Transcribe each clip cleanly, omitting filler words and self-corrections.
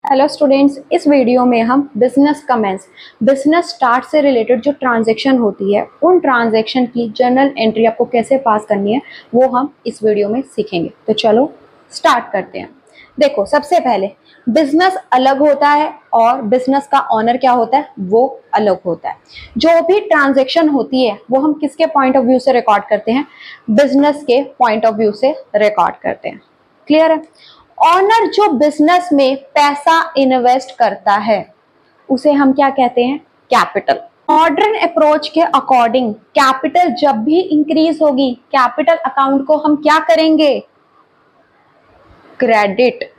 Hello students, इस video में हम बिजनेस कमेंस बिजनेस स्टार्ट से रिलेटेड जो ट्रांजैक्शन होती है उन ट्रांजैक्शन की जर्नल एंट्री आपको कैसे पास करनी है वो हम इस वीडियो में सीखेंगे। तो चलो स्टार्ट करते हैं। देखो, सबसे पहले बिजनेस अलग होता है और बिजनेस का ऑनर क्या होता है वो अलग होता है। जो भी ट्रांजैक्शन होती है वो हम किसके पॉइंट ऑफ व्यू से रिकॉर्ड करते हैं? बिजनेस के पॉइंट ऑफ व्यू से रिकॉर्ड करते हैं। क्लियर है? ऑनर जो बिजनेस में पैसा इन्वेस्ट करता है उसे हम क्या कहते हैं? कैपिटल। मॉडर्न अप्रोच के अकॉर्डिंग कैपिटल जब भी इंक्रीज होगी कैपिटल अकाउंट को हम क्या करेंगे? क्रेडिट।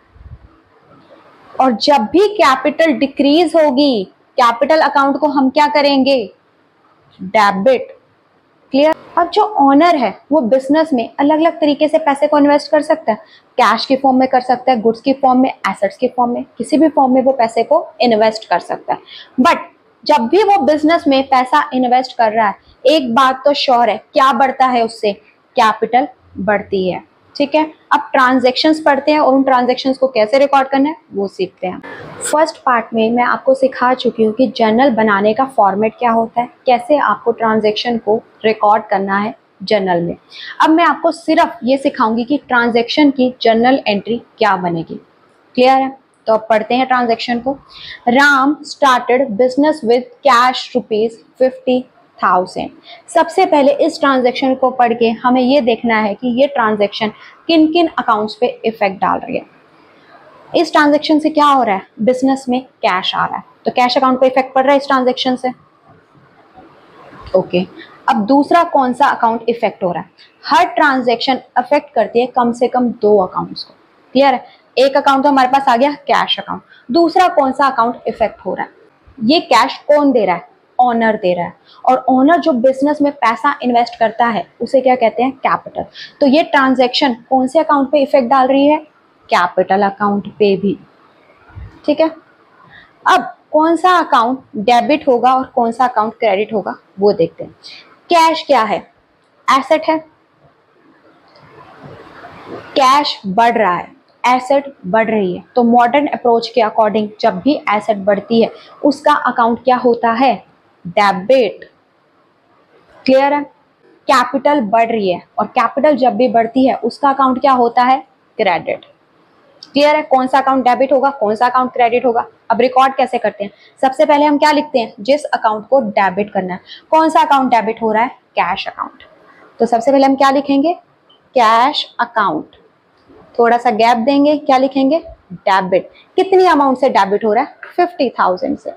और जब भी कैपिटल डिक्रीज होगी कैपिटल अकाउंट को हम क्या करेंगे? डेबिट। क्लियर? अब जो ओनर है वो बिजनेस में अलग अलग तरीके से पैसे को इन्वेस्ट कर सकता है। कैश की फॉर्म में कर सकता है, गुड्स की फॉर्म में, एसेट्स की फॉर्म में, किसी भी फॉर्म में वो पैसे को इन्वेस्ट कर सकता है। बट जब भी वो बिजनेस में पैसा इन्वेस्ट कर रहा है एक बात तो श्योर है, क्या बढ़ता है उससे? कैपिटल बढ़ती है। ठीक है, अब ट्रांजैक्शंस पढ़ते हैं और उन ट्रांजैक्शंस को कैसे रिकॉर्ड करना है वो सीखते हैं। फर्स्ट पार्ट में मैं आपको सिखा चुकी हूँ कि जर्नल बनाने का फॉर्मेट क्या होता है, कैसे आपको ट्रांजैक्शन को रिकॉर्ड करना है जर्नल में। अब मैं आपको सिर्फ ये सिखाऊंगी कि ट्रांजैक्शन की जर्नल एंट्री क्या बनेगी। क्लियर है? तो अब पढ़ते हैं ट्रांजैक्शन को। Ram started business with cash ₹50,000। सबसे पहले इस ट्रांजैक्शन को पढ़ के हमें ये देखना है कि ये ट्रांजैक्शन किन किन अकाउंट्स पे इफेक्ट डाल रही है। इस ट्रांजैक्शन से क्या हो रहा है? बिजनेस में कैश आ रहा है, तो कैश अकाउंट पे इफेक्ट पड़ रहा है इस ट्रांजैक्शन से। ओके, अब दूसरा कौन सा अकाउंट इफेक्ट हो रहा है? हर ट्रांजैक्शन अफेक्ट करती है कम से कम 2 अकाउंट्स को। क्लियर है? एक अकाउंट तो हमारे पास आ गया कैश अकाउंट, दूसरा कौन सा अकाउंट इफेक्ट हो रहा है? ये कैश कौन दे रहा है? ओनर दे रहा है। और ओनर जो बिजनेस में पैसा इन्वेस्ट करता है उसे क्या कहते हैं? कैपिटल। तो ये ट्रांजैक्शन कौन से अकाउंट पे इफेक्ट डाल रही है? कैपिटल अकाउंट पे भी। ठीक है, अब कौन सा अकाउंट डेबिट होगा और कौन सा अकाउंट क्रेडिट होगा वो देखते हैं। कैश क्या है? एसेट है। कैश बढ़ रहा है, एसेट बढ़ रही है, तो मॉडर्न अप्रोच के अकॉर्डिंग जब भी एसेट बढ़ती है उसका अकाउंट क्या होता है? डेबिट। क्लियर है? कैपिटल बढ़ रही है और कैपिटल जब भी बढ़ती है उसका अकाउंट क्या होता है? क्रेडिट। क्लियर है? कौन सा अकाउंट डेबिट होगा, कौन सा अकाउंट क्रेडिट होगा? अब रिकॉर्ड कैसे करते हैं? सबसे पहले हम क्या लिखते हैं? जिस अकाउंट को डेबिट करना है। कौन सा अकाउंट डेबिट हो रहा है? Cash account. तो सबसे पहले हम क्या लिखेंगे? Cash account. थोड़ा सा गैप देंगे, क्या लिखेंगे? डेबिट। कितनी अमाउंट से डेबिट हो रहा है? 50,000 से।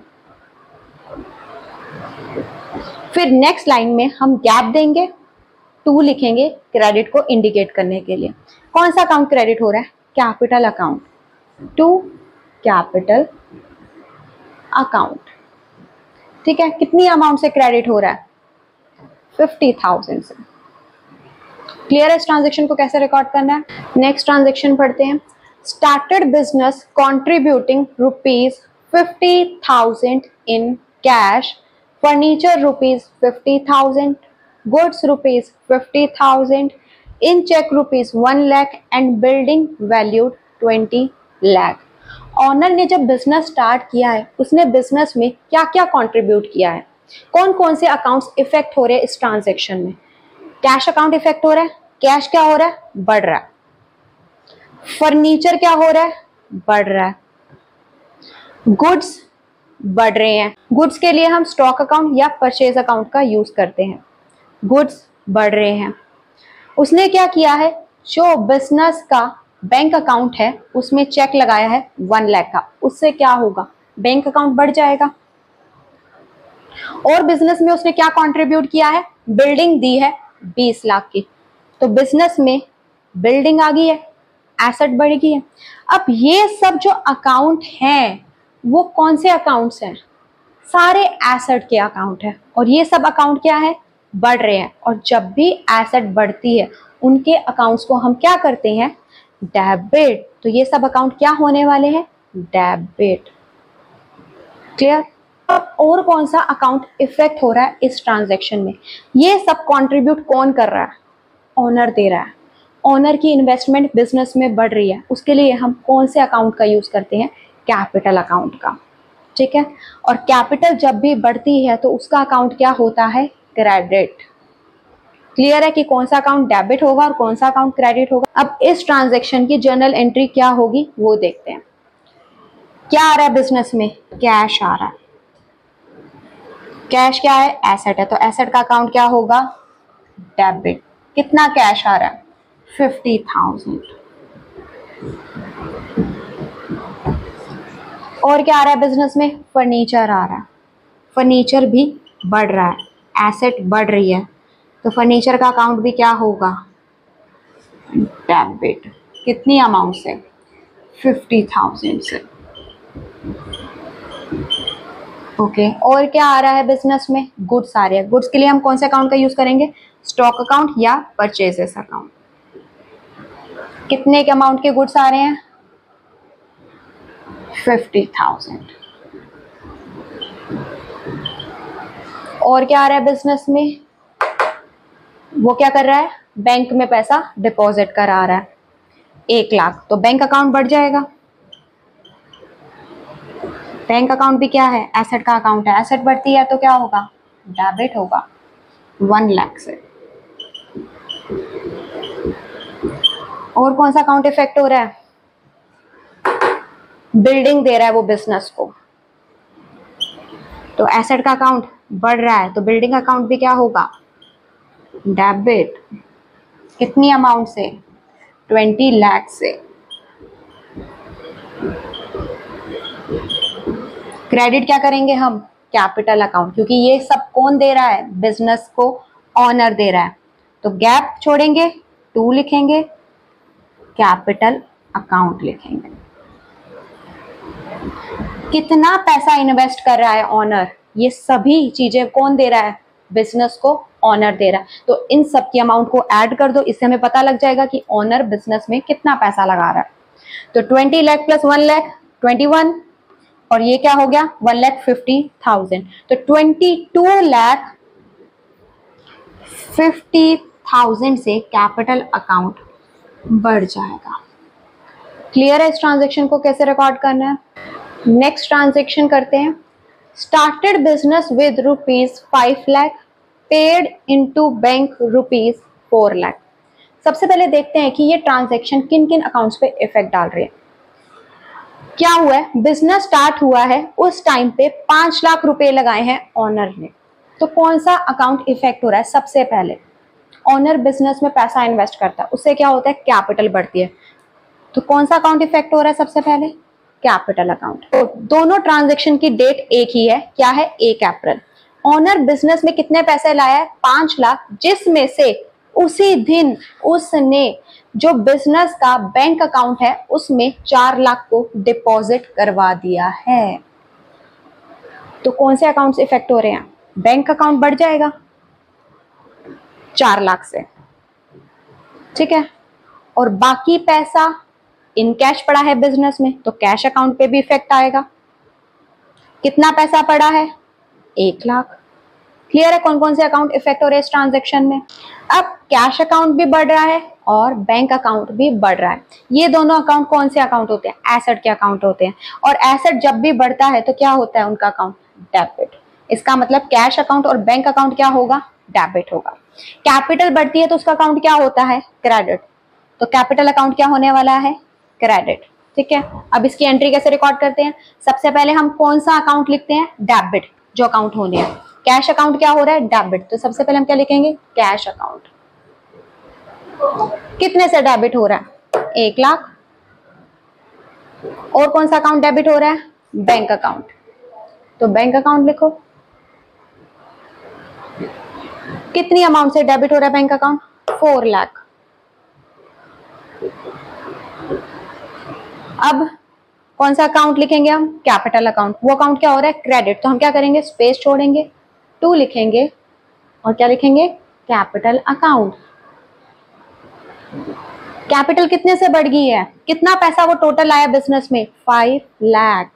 फिर नेक्स्ट लाइन में हम गैप देंगे, 2 लिखेंगे क्रेडिट को इंडिकेट करने के लिए। कौन सा अकाउंट क्रेडिट हो रहा है? Capital account. 2 capital account. ठीक है, कितनी अमाउंट से क्रेडिट हो रहा है? 50,000 से। क्लियर है इस ट्रांजैक्शन को कैसे रिकॉर्ड करना है? नेक्स्ट ट्रांजैक्शन पढ़ते हैं। Started business contributing ₹50,000 in cash, furniture ₹50,000, goods ₹50,000, in cheque ₹1 lakh and building valued 20 lakh. Owner ने जब बिजनेस स्टार्ट किया है उसने बिजनेस में क्या क्या कंट्रीब्यूट किया है? कौन कौन से अकाउंट्स इफेक्ट हो रहे हैं इस ट्रांजैक्शन में? कैश अकाउंट इफेक्ट हो रहा है। कैश क्या हो रहा है? बढ़ रहा है। फर्नीचर क्या हो रहा है? बढ़ रहा है। गुड्स बढ़ रहे हैं। गुड्स के लिए हम स्टॉक अकाउंट या परचेज अकाउंट का यूज करते हैं। गुड्स बढ़ रहे हैं। उसने क्या किया है? जो बिजनेस का बैंक अकाउंट है उसमें चेक लगाया है 1 लाख का, उससे क्या होगा? बैंक अकाउंट बढ़ जाएगा। और बिजनेस में उसने क्या कंट्रीब्यूट किया है? बिल्डिंग दी है 20 लाख की, तो बिजनेस में बिल्डिंग आ गई है, एसेट बढ़ गई है। अब ये सब जो अकाउंट हैं वो कौन से अकाउंट्स हैं? सारे एसेट के अकाउंट है और ये सब अकाउंट क्या है? बढ़ रहे हैं। और जब भी एसेट बढ़ती है उनके अकाउंट्स को हम क्या करते हैं? डेबिट। तो ये सब अकाउंट क्या होने वाले हैं? डेबिट। क्लियर? और कौन सा अकाउंट इफेक्ट हो रहा है इस ट्रांजैक्शन में? ये सब कंट्रीब्यूट कौन कर रहा है? ओनर दे रहा है। ओनर की इन्वेस्टमेंट बिजनेस में बढ़ रही है, उसके लिए हम कौन से अकाउंट का यूज करते हैं? कैपिटल अकाउंट का, ठीक है। और कैपिटल जब भी बढ़ती है तो उसका अकाउंट क्या होता है, क्रेडिट। क्लियर है कि कौन सा अकाउंट डेबिट होगा और कौन सा अकाउंट क्रेडिट होगा। अब इस ट्रांजैक्शन की जर्नल एंट्री क्या होगी वो देखते हैं। क्या आ रहा है बिजनेस में, कैश आ रहा है। कैश क्या है, एसेट है, तो एसेट का अकाउंट क्या होगा, डेबिट। कितना कैश आ रहा है, 50,000। और क्या आ रहा है बिजनेस में, फर्नीचर आ रहा है। फर्नीचर भी बढ़ रहा है, एसेट बढ़ रही है, तो फर्नीचर का अकाउंट भी क्या होगा, डेबिट। कितनी अमाउंट से, 50,000 से। ओके और क्या आ रहा है बिजनेस में, गुड्स आ रही है। गुड्स के लिए हम कौन से अकाउंट का यूज करेंगे, स्टॉक अकाउंट या परचेजेस अकाउंट। कितने के अमाउंट के गुड्स आ रहे हैं, 50,000। और क्या आ रहा है बिजनेस में, वो क्या कर रहा है, बैंक में पैसा डिपॉजिट करा रहा है, 1 लाख। तो बैंक अकाउंट बढ़ जाएगा। बैंक अकाउंट भी क्या है, एसेट का अकाउंट है। एसेट बढ़ती है तो क्या होगा, डेबिट होगा 1 लाख से। और कौन सा अकाउंट इफेक्ट हो रहा है, बिल्डिंग दे रहा है वो बिजनेस को, तो एसेट का अकाउंट बढ़ रहा है, तो बिल्डिंग अकाउंट भी क्या होगा, डेबिट। कितनी अमाउंट से, 20 लाख से। क्रेडिट क्या करेंगे हम, कैपिटल अकाउंट, क्योंकि ये सब कौन दे रहा है, बिजनेस को ऑनर दे रहा है। तो गैप छोड़ेंगे, 2 लिखेंगे, कैपिटल अकाउंट लिखेंगे। कितना पैसा इन्वेस्ट कर रहा है ऑनर, ये सभी चीजें कौन दे रहा है, बिजनेस को ऑनर दे रहा है। तो इन सब की अमाउंट को ऐड कर दो, इससे हमें पता लग जाएगा कि ऑनर बिजनेस में कितना पैसा लगा रहा है। तो 20 लाख प्लस 1 लाख 21, और ये क्या हो गया, 1,50,000। तो 22,50,000 से कैपिटल अकाउंट बढ़ जाएगा। क्लियर है इस ट्रांजेक्शन को कैसे रिकॉर्ड करना है। नेक्स्ट ट्रांजेक्शन करते हैं। Started business with ₹5 lakh, paid into bank ₹4 lakh. सबसे पहले देखते हैं कि ये ट्रांजेक्शन किन किन अकाउंट्स पे इफेक्ट डाल रही है। क्या हुआ है, बिजनेस स्टार्ट हुआ है, उस टाइम पे 5 लाख रुपए लगाए हैं ऑनर ने। तो कौन सा अकाउंट इफेक्ट हो रहा है, सबसे पहले ऑनर बिजनेस में पैसा इन्वेस्ट करता है, उससे क्या होता है, कैपिटल बढ़ती है। तो कौन सा अकाउंट इफेक्ट हो रहा है सबसे पहले, कैपिटल अकाउंट। तो दोनों ट्रांजेक्शन की डेट एक ही है, क्या है, 1 अप्रैल। ऑनर बिजनेस में कितने पैसे लाया है, 5 लाख, जिसमें से उसी दिन उसने जो बिजनेस का बैंक अकाउंट है उसमें 4 लाख को डिपॉजिट करवा दिया है। तो कौन से अकाउंट्स इफेक्ट हो रहे हैं, बैंक अकाउंट बढ़ जाएगा 4 लाख से, ठीक है। और बाकी पैसा इन कैश पड़ा है बिजनेस में, तो कैश अकाउंट पे भी इफेक्ट आएगा। कितना पैसा पड़ा है, 1 लाख। क्लियर है कौन कौन से अकाउंट इफेक्ट हो रहे हैं इस ट्रांजेक्शन में। अब कैश अकाउंट भी बढ़ रहा है और बैंक अकाउंट भी बढ़ रहा है। ये दोनों अकाउंट कौन से अकाउंट होते हैं, एसेट के अकाउंट होते हैं। और एसेट जब भी बढ़ता है तो क्या होता है उनका अकाउंट, डेबिट। इसका मतलब कैश अकाउंट और बैंक अकाउंट क्या होगा, डेबिट होगा। कैपिटल बढ़ती है तो उसका अकाउंट क्या होता है, क्रेडिट। तो कैपिटल अकाउंट क्या होने वाला है, क्रेडिट, ठीक है। अब इसकी एंट्री कैसे रिकॉर्ड करते हैं, सबसे पहले हम कौन सा अकाउंट लिखते हैं, डेबिट, जो अकाउंट होने हैं। कैश अकाउंट क्या हो रहा है, डेबिट, तो सबसे पहले हम क्या लिखेंगे, कैश अकाउंट। कितने से डेबिट हो रहा है, 1 लाख। और कौन सा अकाउंट डेबिट हो रहा है, बैंक अकाउंट, तो बैंक अकाउंट लिखो। कितनी अमाउंट से डेबिट हो रहा है बैंक अकाउंट, 4 लाख। अब कौन सा अकाउंट लिखेंगे हम, कैपिटल अकाउंट। वो अकाउंट क्या हो रहा है, क्रेडिट, तो हम क्या करेंगे, स्पेस छोड़ेंगे, 2 लिखेंगे और क्या लिखेंगे, कैपिटल अकाउंट। कैपिटल कितने से बढ़ गई है, कितना पैसा वो टोटल आया बिजनेस में, 5 लाख।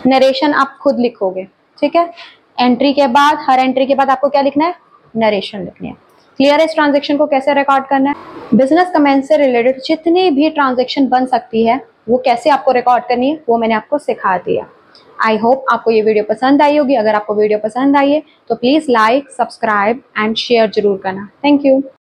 नरेशन आप खुद लिखोगे, ठीक है। एंट्री के बाद, हर एंट्री के बाद आपको क्या लिखना है, नरेशन लिखनी है। क्लियर है इस ट्रांजेक्शन को कैसे रिकॉर्ड करना है। बिजनेस कमेंस से रिलेटेड जितनी भी ट्रांजेक्शन बन सकती है वो कैसे आपको रिकॉर्ड करनी है वो मैंने आपको सिखा दिया। आई होप आपको ये वीडियो पसंद आई होगी। अगर आपको वीडियो पसंद आई है तो please like, subscribe and share जरूर करना। Thank you.